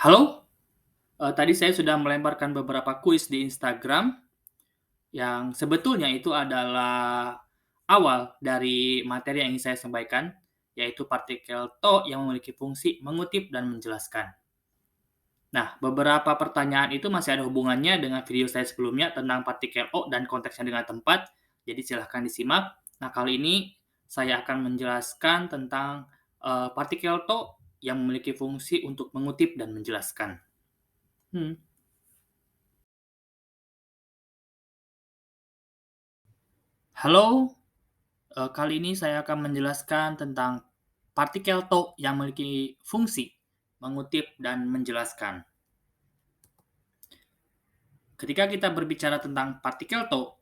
Halo, tadi saya sudah melemparkan beberapa kuis di Instagram yang sebetulnya itu adalah awal dari materi yang ingin saya sampaikan, yaitu partikel to yang memiliki fungsi mengutip dan menjelaskan. Nah, beberapa pertanyaan itu masih ada hubungannya dengan video saya sebelumnya tentang partikel O dan konteksnya dengan tempat, jadi silahkan disimak. Nah, kali ini saya akan menjelaskan tentang partikel to yang memiliki fungsi untuk mengutip dan menjelaskan. Hmm. Halo, kali ini saya akan menjelaskan tentang partikel to yang memiliki fungsi mengutip dan menjelaskan. Ketika kita berbicara tentang partikel to,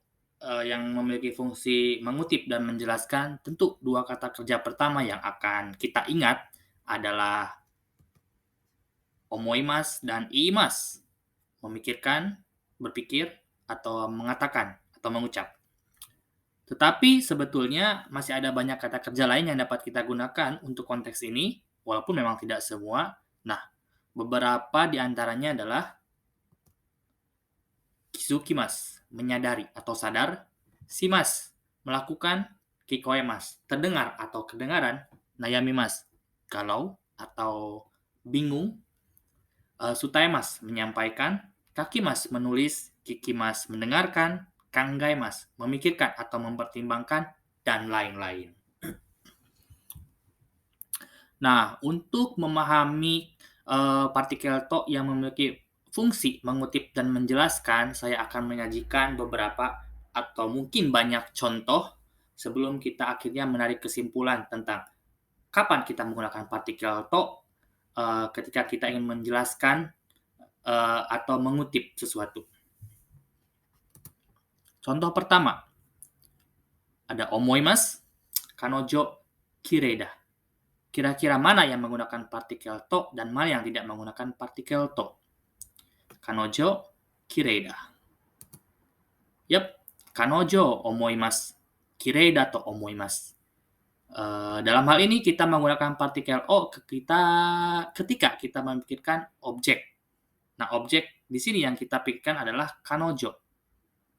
yang memiliki fungsi mengutip dan menjelaskan, tentu dua kata kerja pertama yang akan kita ingat adalah omoimas dan iimas, memikirkan, berpikir, atau mengatakan, atau mengucap. Tetapi sebetulnya masih ada banyak kata kerja lain yang dapat kita gunakan untuk konteks ini, walaupun memang tidak semua. Nah, beberapa di antaranya adalah kizukimas, menyadari atau sadar, shimas, melakukan, kikoemas, terdengar atau kedengaran, nayamimas, galau atau bingung, sutaimas, menyampaikan, kakimas, menulis, kikimas, mendengarkan, kanggaimas, memikirkan atau mempertimbangkan, dan lain-lain. Nah, untuk memahami partikel to yang memiliki fungsi mengutip dan menjelaskan, saya akan menyajikan beberapa atau mungkin banyak contoh sebelum kita akhirnya menarik kesimpulan tentang kapan kita menggunakan partikel to ketika kita ingin menjelaskan atau mengutip sesuatu. Contoh pertama, ada omoimas, kanojo, kirei da. Kira-kira mana yang menggunakan partikel to dan mana yang tidak menggunakan partikel to? Kanojo, kirei da. Yap, kanojo omoimasu. Kirei da to omoimasu. Dalam hal ini kita menggunakan partikel o ketika kita memikirkan objek. Nah, objek di sini yang kita pikirkan adalah kanojo.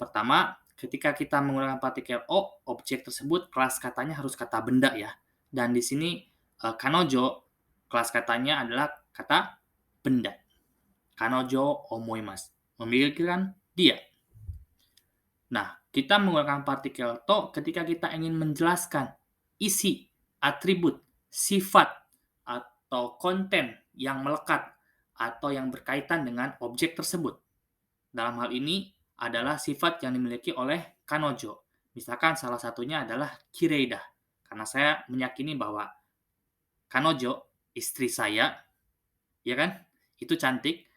Pertama, ketika kita menggunakan partikel o, objek tersebut kelas katanya harus kata benda ya. Dan di sini kanojo kelas katanya adalah kata benda. Kanojo omoimasu. Memikirkan dia. Nah, kita menggunakan partikel to ketika kita ingin menjelaskan isi, atribut, sifat, atau konten yang melekat atau yang berkaitan dengan objek tersebut. Dalam hal ini adalah sifat yang dimiliki oleh kanojo. Misalkan salah satunya adalah kireida. Karena saya meyakini bahwa kanojo, istri saya, ya kan, itu cantik.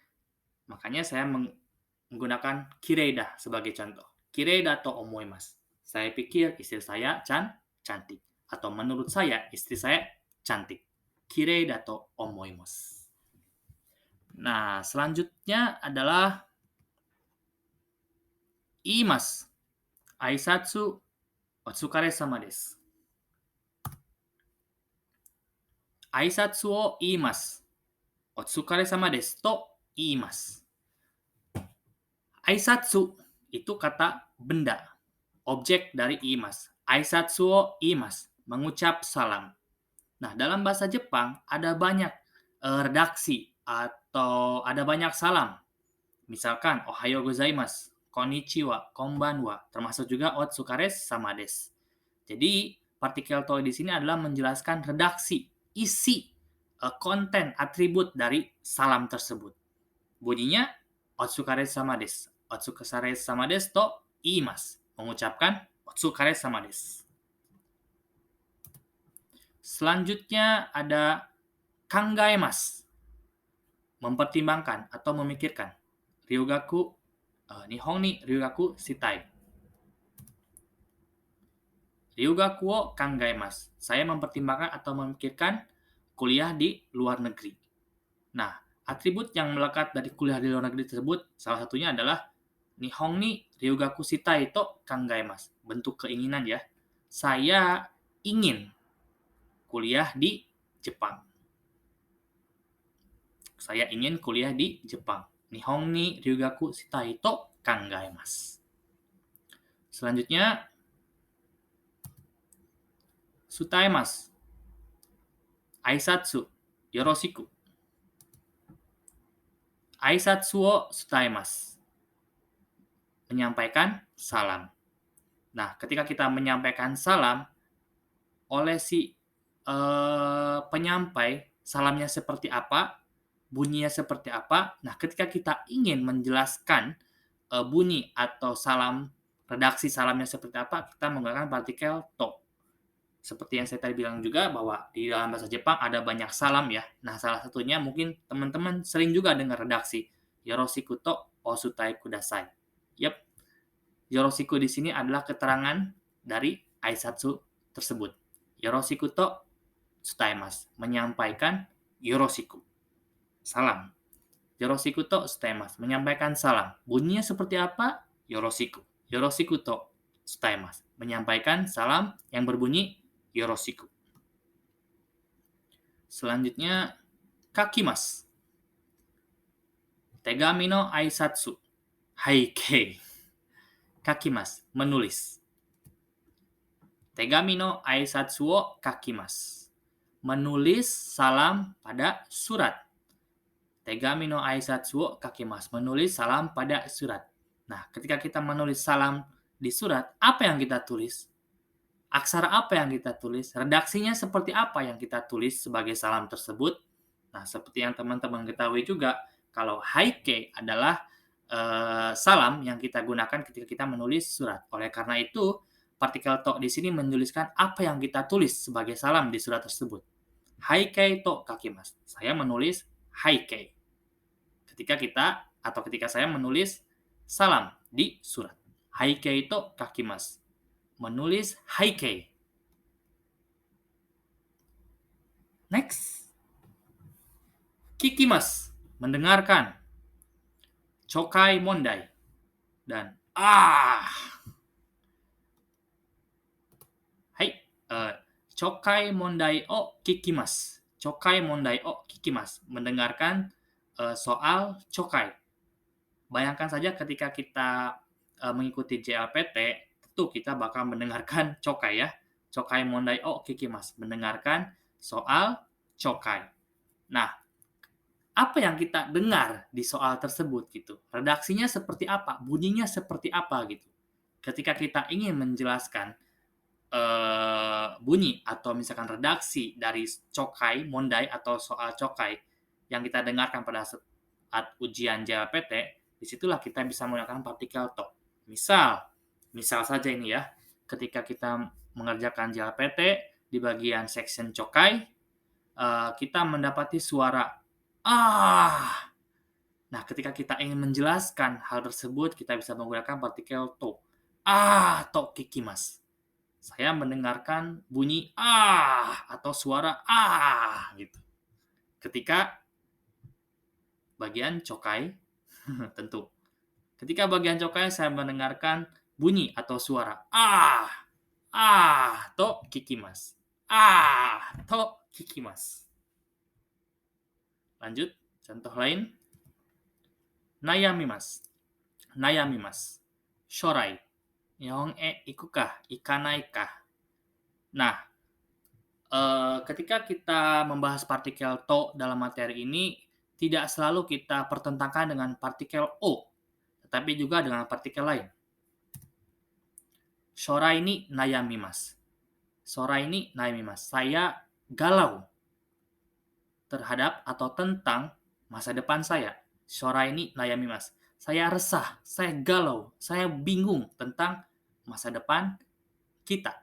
Makanya saya menggunakan kireida sebagai contoh. Kireida to omoimasu. Saya pikir istri saya cantik. Atau menurut saya istri saya cantik. Kireida to omoimasu. Nah, selanjutnya adalah iimasu. Aisatsu otsukare-sama desu. Aisatsu o iimasu. Otsukare-sama desu to iimasu. Aisatsu itu kata benda, objek dari iimasu. Aisatsu o iimasu, mengucap salam. Nah, dalam bahasa Jepang ada banyak redaksi atau ada banyak salam. Misalkan ohayo gozaimasu, konnichiwa, konbanwa, termasuk juga otsukare-sama desu. Jadi, partikel to di sini adalah menjelaskan redaksi, isi, konten, atribut dari salam tersebut. Bunyinya otsukare-sama desu. Otsukare-sama desu to iimasu. Mengucapkan otsukare-sama desu. Selanjutnya ada kangaemasu. Mempertimbangkan atau memikirkan. Ryugaku, Nihon ni ryugaku shitai. Ryugaku wo kangaemasu. Saya mempertimbangkan atau memikirkan kuliah di luar negeri. Nah, atribut yang melekat dari kuliah di luar negeri tersebut salah satunya adalah Nihon ni ryugaku shitai to kangaemasu. Bentuk keinginan ya. Saya ingin kuliah di Jepang. Saya ingin kuliah di Jepang. Nihon ni ryugaku shitai to kangaemasu. Selanjutnya, sutaemasu. Aisatsu. Yoroshiku. Aisatsu wo sutaemasu. Menyampaikan salam. Nah, ketika kita menyampaikan salam, oleh si penyampai, salamnya seperti apa, bunyinya seperti apa. Nah, ketika kita ingin menjelaskan bunyi atau salam, redaksi salamnya seperti apa, kita menggunakan partikel to. Seperti yang saya tadi bilang juga bahwa di dalam bahasa Jepang ada banyak salam ya. Nah, salah satunya mungkin teman-teman sering juga dengar redaksi Yoroshiku to osutai kudasai. Yep, Yoroshiku di sini adalah keterangan dari aisatsu tersebut. Yoroshiku to sutaimasu, menyampaikan yoroshiku, salam. Yoroshiku to sutaimasu, menyampaikan salam. Bunyinya seperti apa? Yoroshiku. Yoroshiku to sutaimasu, menyampaikan salam yang berbunyi yoroshiku. Selanjutnya, kakimasu. Tegami no aisatsu. Haikei. Kakimasu, menulis. Tegami no aisatsu wo kakimasu. Menulis salam pada surat. Tegami no aisatsu wo kakimasu. Menulis salam pada surat. Nah, ketika kita menulis salam di surat, apa yang kita tulis? Aksara apa yang kita tulis? Redaksinya seperti apa yang kita tulis sebagai salam tersebut? Nah, seperti yang teman-teman ketahui juga, kalau haikei adalah salam yang kita gunakan ketika kita menulis surat. Oleh karena itu, partikel to di sini menuliskan apa yang kita tulis sebagai salam di surat tersebut. Haikei to kakimasu. Saya menulis haikei. Ketika saya menulis salam di surat. Haikei to kakimasu. Menulis haikei. Next. Kikimasu. Mendengarkan. Chokai mondai. Dan Hai. Chokai mondai o kikimasu. Chokai mondai o kikimasu. Mendengarkan soal chokai. Bayangkan saja ketika kita mengikuti JLPT, tentu kita bakal mendengarkan chokai ya. Chokai mondai o kikimasu. Mendengarkan soal chokai. Nah, apa yang kita dengar di soal tersebut gitu? Redaksinya seperti apa? Bunyinya seperti apa gitu? Ketika kita ingin menjelaskan bunyi atau misalkan redaksi dari chokai mondai atau soal chokai yang kita dengarkan pada saat ujian JLPT, disitulah kita bisa menggunakan partikel to. Misal saja ini ya, ketika kita mengerjakan JLPT di bagian section chokai, kita mendapati suara Nah, ketika kita ingin menjelaskan hal tersebut, kita bisa menggunakan partikel to. To kikimasu. Saya mendengarkan bunyi atau suara gitu. Ketika bagian chokai, tentu. Ketika bagian chokai saya mendengarkan bunyi atau suara to kikimasu. To kikimasu. Lanjut, contoh lain. Nayamimasu. Shorai. Nihon iku kah? Ikanai kah? Nah, ketika kita membahas partikel to dalam materi ini, tidak selalu kita pertentangkan dengan partikel o, tetapi juga dengan partikel lain. Shorai ni nayamimasu. Saya galau terhadap atau tentang masa depan saya. Shorai ni nayamimasu. Saya resah, saya galau, saya bingung tentang masa depan kita,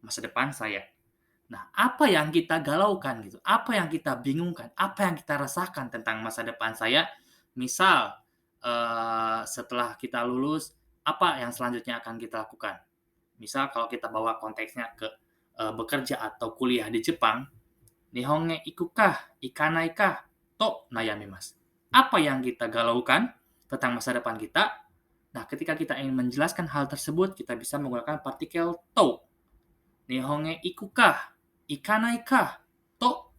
masa depan saya. Nah, apa yang kita galaukan gitu? Apa yang kita bingungkan? Apa yang kita rasakan tentang masa depan saya? Misal, setelah kita lulus, apa yang selanjutnya akan kita lakukan? Misal kalau kita bawa konteksnya ke bekerja atau kuliah di Jepang, Nihon iku kah? Ikanai kah? To nayamimasu. Apa yang kita galaukan tentang masa depan kita? Nah, ketika kita ingin menjelaskan hal tersebut, kita bisa menggunakan partikel to. Nihon iku kah? Ikanai kah? To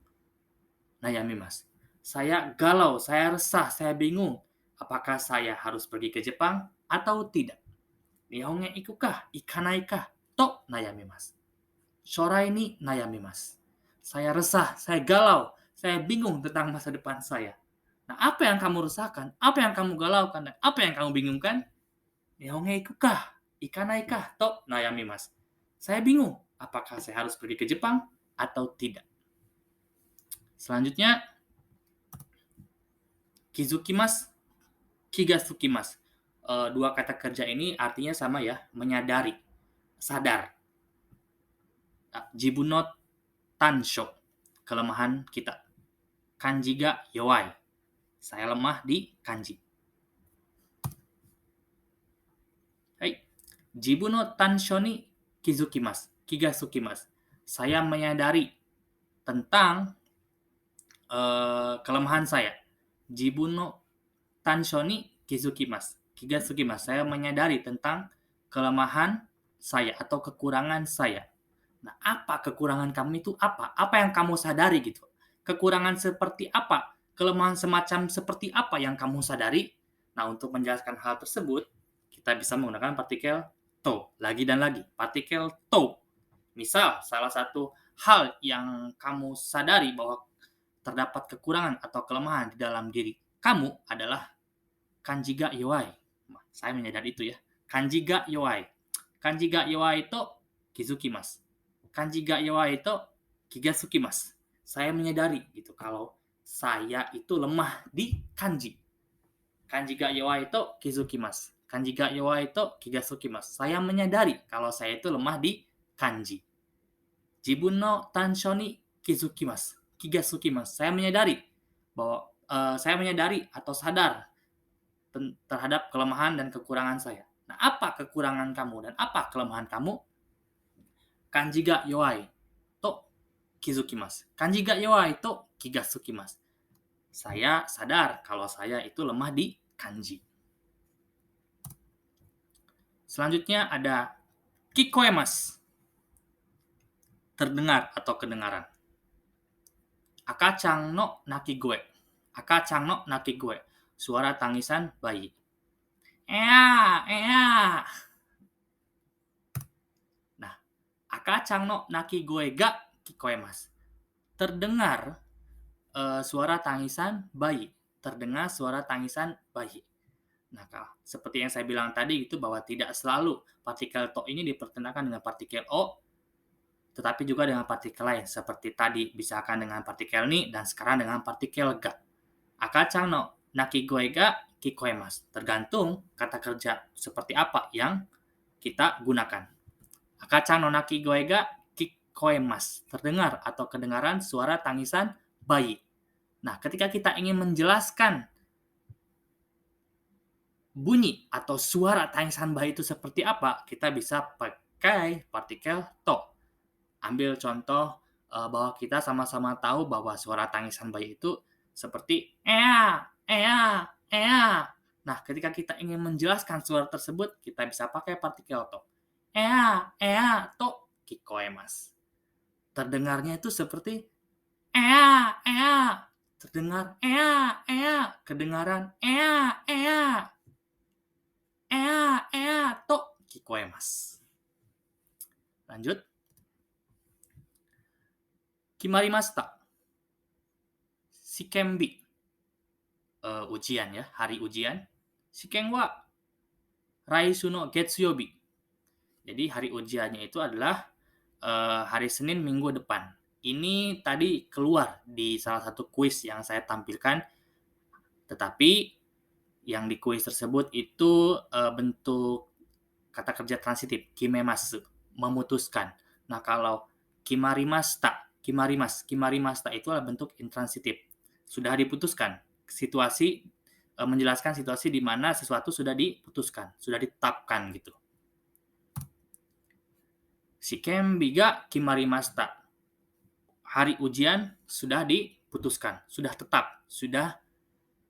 nayamimasu. Saya galau, saya resah, saya bingung. Apakah saya harus pergi ke Jepang atau tidak? Nihonge iku ka, ikanai ka, to nayamimasu. Shorai ni nayamimasu. Saya resah, saya galau, saya bingung tentang masa depan saya. Nah, apa yang kamu resahkan? Apa yang kamu galaukan? Dan apa yang kamu bingungkan? Nihonge iku ka, ikanai ka, to nayamimasu. Saya bingung, apakah saya harus pergi ke Jepang atau tidak. Selanjutnya, kizukimasu, kigatsukimasu. Dua kata kerja ini artinya sama ya, menyadari, sadar. Jibun no tansho, kelemahan kita. Kanji ga yowai, saya lemah di kanji. Hai, jibun no tansho ni kizukimasu, kigatsukimasu. Saya menyadari tentang kelemahan saya. Jibun no tansho ni kizukimasu, kigatsukimasu. Saya menyadari tentang kelemahan saya atau kekurangan saya. Nah, apa kekurangan kamu itu apa? Apa yang kamu sadari gitu? Kekurangan seperti apa? Kelemahan semacam seperti apa yang kamu sadari? Nah, untuk menjelaskan hal tersebut, kita bisa menggunakan partikel to. Lagi dan lagi, partikel to. Misal, salah satu hal yang kamu sadari bahwa terdapat kekurangan atau kelemahan di dalam diri kamu adalah kanji ga yowai. Saya menyadari itu ya. Kanji ga yowai. Kanji ga yowai itu kizukimasu. Kanji ga yowai itu kigatsukimasu. Saya menyadari gitu kalau saya itu lemah di kanji. Kanji ga yowai itu kizukimasu. Kanji ga yowai itu kigatsukimasu. Saya menyadari kalau saya itu lemah di kanji. Jibun no tansho ni kizukimasu. Kigatsukimasu. Saya menyadari bahwa saya menyadari atau sadar terhadap kelemahan dan kekurangan saya. Nah, apa kekurangan kamu dan apa kelemahan kamu? Kanji ga yowai to kizukimasu. Kanji ga yowai to kigatsukimasu. Saya sadar kalau saya itu lemah di kanji. Selanjutnya ada kikoemasu. Terdengar atau kedengaran. Akacang no nakigoe. Akacang no nakigoe. Suara tangisan bayi. Ea, ea. Nah, akacang no nakigoe ga kikoemasu. Terdengar suara tangisan bayi. Terdengar suara tangisan bayi. Nah, seperti yang saya bilang tadi itu bahwa tidak selalu partikel to ini diperkenalkan dengan partikel o, tetapi juga dengan partikel lain. Seperti tadi, misalkan dengan partikel ni dan sekarang dengan partikel ga. Akacang no nakigoe ga kikoemasu. Tergantung kata kerja seperti apa yang kita gunakan. Akacang no nakigoe ga kikoemasu. Terdengar atau kedengaran suara tangisan bayi. Nah, ketika kita ingin menjelaskan bunyi atau suara tangisan bayi itu seperti apa, kita bisa pakai partikel to. Ambil contoh bahwa kita sama-sama tahu bahwa suara tangisan bayi itu seperti ea, ea, ea. Nah, ketika kita ingin menjelaskan suara tersebut, kita bisa pakai partikel to. Ea, ea, to kikoemasu. Terdengarnya itu seperti ea, ea. Terdengar ea, ea. Kedengaran ea, ea. Ea, to kikoemasu. Lanjut. Kimarimashita. Shikembi. Ujian ya, hari ujian. Shiken wa raisu no getsuyobi. Jadi hari ujiannya itu adalah hari Senin minggu depan. Ini tadi keluar di salah satu kuis yang saya tampilkan. Tetapi yang di kuis tersebut itu bentuk kata kerja transitif, kimemasu, memutuskan. Nah, kalau kimarimashita itu adalah bentuk intransitif. Sudah diputuskan. Situasi menjelaskan situasi di mana sesuatu sudah diputuskan, sudah ditetapkan gitu. Shikembi ga kimarimashita. Hari ujian sudah diputuskan, sudah tetap, sudah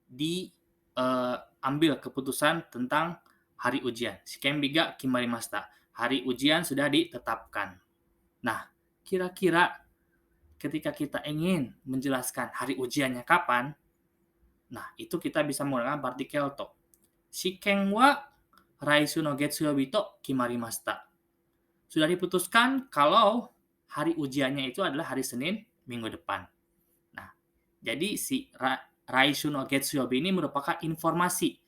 diambil keputusan tentang hari ujian. Shikembi ga kimarimashita. Hari ujian sudah ditetapkan. Nah, kira-kira ketika kita ingin menjelaskan hari ujiannya kapan, Nah, itu kita bisa menggunakan partikel to. Shiken wa Raisu no Getsuyobi to kimarimashita. Sudah diputuskan kalau hari ujiannya itu adalah hari Senin minggu depan. Nah, jadi si Raisu no Getsuyobi ini merupakan informasi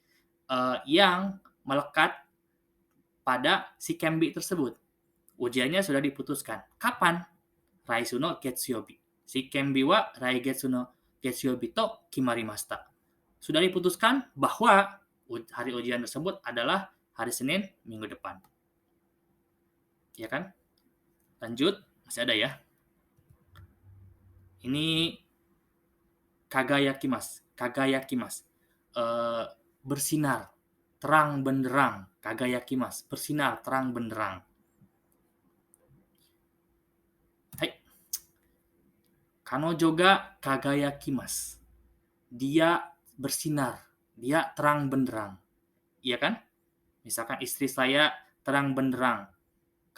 yang melekat pada si Kembi tersebut. Ujiannya sudah diputuskan. Kapan? Raisu no Getsuyobi. Si Kembi wa Raigetsu no Getsuyobi to kimarimashita. Sudah diputuskan bahwa hari ujian tersebut adalah hari Senin minggu depan. Ya kan? Lanjut, masih ada ya. Ini kagayakimasu. Kagayakimasu. Bersinar, terang benderang. Kagayakimasu, bersinar, terang benderang. Hai. Kanojo ga kagayakimasu. Dia bersinar, dia terang benderang. Iya kan? Misalkan istri saya terang benderang.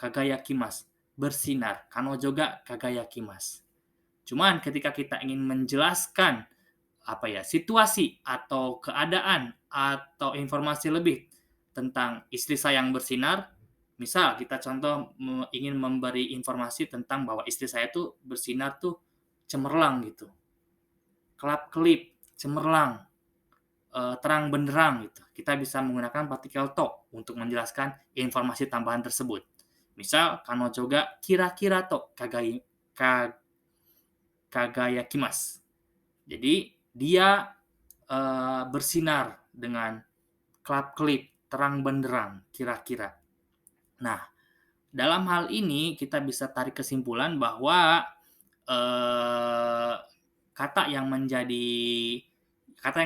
Kagayakimasu, bersinar. Kanojo ga kagayakimasu. Cuman ketika kita ingin menjelaskan situasi atau keadaan atau informasi lebih tentang istri saya yang bersinar, misal kita contoh ingin memberi informasi tentang bahwa istri saya tuh bersinar tuh cemerlang gitu, kelap-kelip, cemerlang, terang benderang gitu. Kita bisa menggunakan partikel to untuk menjelaskan informasi tambahan tersebut. Misal kanojo ga kira-kira to kagayakimasu. Jadi dia bersinar dengan kelap-kelip, terang benderang, kira-kira. Nah, dalam hal ini kita bisa tarik kesimpulan bahwa kata yang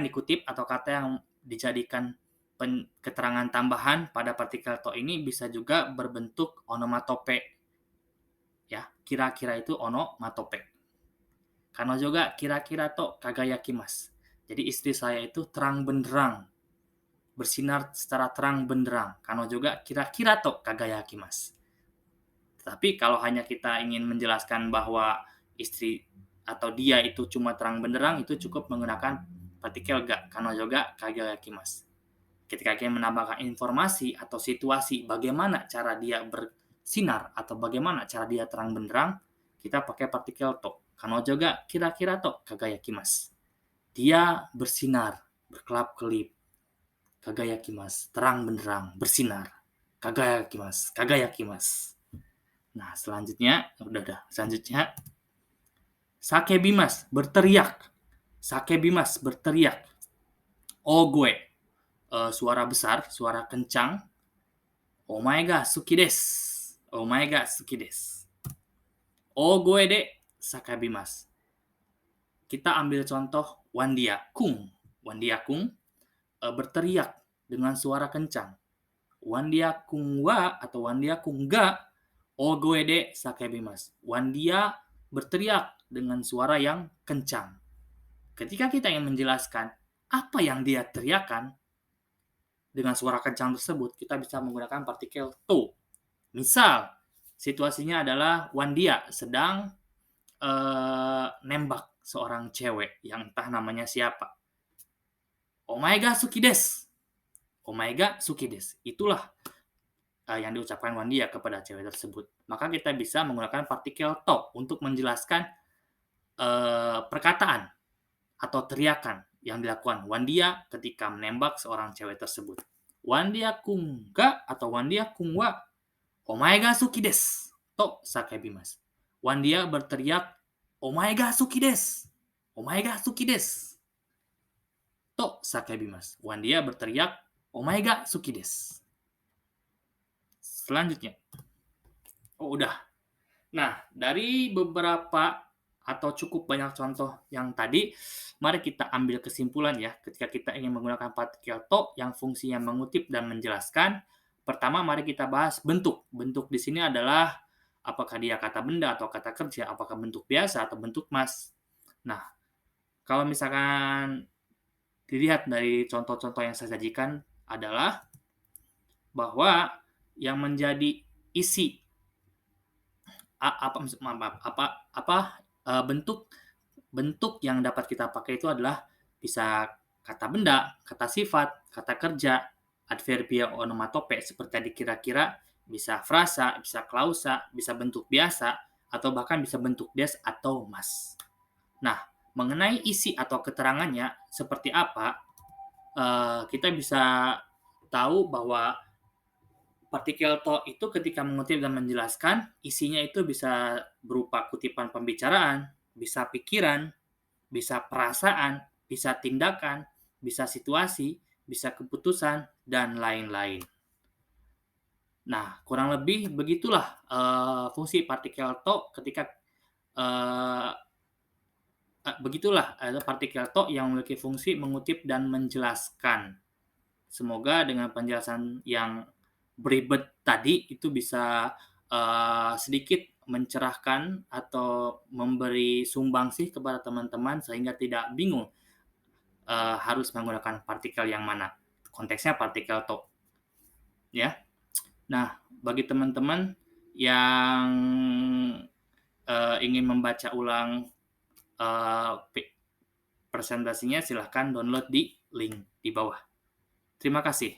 dikutip atau kata yang dijadikan keterangan tambahan pada partikel to ini bisa juga berbentuk onomatope. Ya, kira-kira itu onomatope. Kanojo ga kira-kira to kagayakimasu. Jadi istri saya itu terang benderang, bersinar secara terang benderang. Kanojo ga kira-kira to kagayakimasu. Tapi kalau hanya kita ingin menjelaskan bahwa istri atau dia itu cuma terang benderang, itu cukup menggunakan partikel ga. Kanojo ga kagayakimasu. Ketika kita menambahkan informasi atau situasi bagaimana cara dia bersinar atau bagaimana cara dia terang benderang, kita pakai partikel to. Kanojo ga kira-kira to kagayakimasu. Dia bersinar, berkelap-kelip. Kagayakimasu, terang benderang, bersinar. Kagayakimasu, kagayakimasu. Nah, selanjutnya, selanjutnya, sakebimasu, berteriak. Sakebimasu, berteriak. Ogoe, suara besar, suara kencang. Omae ga suki desu. Omae ga suki desu. Ogoe de sakebimasu. Kita ambil contoh Wandia Kung. Wandia Kung berteriak dengan suara kencang. Wandia Kung wa atau Wandia Kung ga ogoe de sakebimasu. Wandia berteriak dengan suara yang kencang. Ketika kita ingin menjelaskan apa yang dia teriakan dengan suara kencang tersebut, kita bisa menggunakan partikel to. Misal, situasinya adalah Wandia sedang nembak seorang cewek yang entah namanya siapa. Omae ga suki desu. Omae ga suki desu. Itulah yang diucapkan Wandia kepada cewek tersebut. Maka kita bisa menggunakan partikel to untuk menjelaskan perkataan atau teriakan yang dilakukan Wandia ketika menembak seorang cewek tersebut. Wandia kung ga atau Wandia kung wa omae ga suki desu to sakebimasu. Wandia berteriak omae ga suki desu. Omae ga suki desu. To sakebimasu. Wandia berteriak omae ga suki desu. Selanjutnya. Oh, udah. Nah, dari beberapa atau cukup banyak contoh yang tadi, mari kita ambil kesimpulan ya ketika kita ingin menggunakan partikel to yang fungsinya mengutip dan menjelaskan. Pertama, mari kita bahas bentuk. Bentuk di sini adalah apakah dia kata benda atau kata kerja, apakah bentuk biasa atau bentuk mas. Nah, kalau misalkan dilihat dari contoh-contoh yang saya sajikan adalah bahwa yang menjadi isi bentuk yang dapat kita pakai itu adalah bisa kata benda, kata sifat, kata kerja, adverbia onomatope seperti tadi kira-kira, bisa frasa, bisa klausa, bisa bentuk biasa, atau bahkan bisa bentuk des atau mas. Nah, mengenai isi atau keterangannya seperti apa, kita bisa tahu bahwa partikel to itu ketika mengutip dan menjelaskan, isinya itu bisa berupa kutipan pembicaraan, bisa pikiran, bisa perasaan, bisa tindakan, bisa situasi, bisa keputusan, dan lain-lain. Nah, kurang lebih begitulah, fungsi partikel to ketika, eee begitulah, partikel to yang memiliki fungsi mengutip dan menjelaskan. Semoga dengan penjelasan yang beribet tadi itu bisa, sedikit mencerahkan atau memberi sumbangsih kepada teman-teman sehingga tidak bingung, harus menggunakan partikel yang mana. Konteksnya partikel to, ya. Nah, bagi teman-teman yang, ingin membaca ulang, eee, presentasinya silahkan download di link di bawah. Terima kasih.